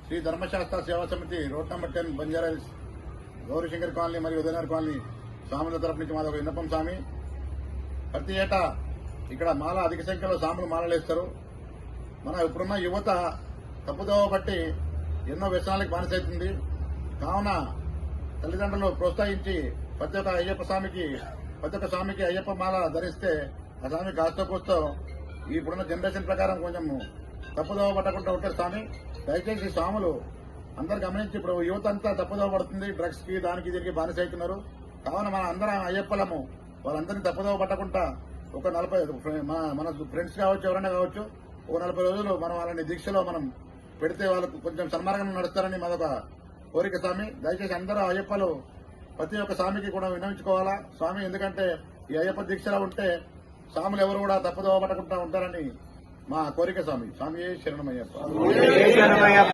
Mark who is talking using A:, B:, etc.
A: శ్రీ ధర్మశాస్త్ర సేవా సమితి road number 10 Banjara Hills Gauri Shankar colony మరియు ఉదయనగర్ కాలనీ స్వాముల తరపు నుంచి మాది ఒక విన్నపం. స్వామి, ప్రతి ఏటా ఇక్కడ మాల అధిక సంఖ్యలో స్వాములు మాలలేస్తారు. మన ఇప్పుడున్న యువత తప్పుదోవ బట్టి ఎన్నో వ్యసనాలకు బానిసవుతుంది. కావున తల్లిదండ్రులు ప్రోత్సహించి ప్రతి ఒక్క స్వామికి అయ్యప్ప మాల ధరిస్తే ఆ స్వామి కాస్తో కూస్తో ఇప్పుడున్న జనరేషన్ ప్రకారం కొంచెం తప్పుదోవ పట్టకుండా ఉంటారు. స్వామి, దయచేసి స్వాములు అందరు గమనించి, ఇప్పుడు యువత అంతా తప్పుదోవ పడుతుంది, డ్రగ్స్ కి దానికి దీనికి బానిస అవుతున్నారు. కావున మన అందరం అయ్యప్పలము వాళ్ళందరినీ తప్పుదోవ పట్టకుండా ఒక 40 మన ఫ్రెండ్స్ కావచ్చు, ఎవరైనా కావచ్చు, ఒక 40 రోజులు మనం వాళ్ళని దీక్షలో మనం పెడితే వాళ్ళకు కొంచెం సన్మార్గంగా నడుస్తారని మాదొక కోరిక. స్వామి, దయచేసి అందరూ అయ్యప్పలు ప్రతి ఒక్క స్వామికి కూడా విన్నవించుకోవాలా స్వామి. ఎందుకంటే ఈ అయ్యప్ప దీక్షలో ఉంటే స్వాములు ఎవరు కూడా తప్పుదోవ పట్టకుండా ఉంటారని మా కోరిక. స్వామి, స్వామి శరణమయ్యప్ప.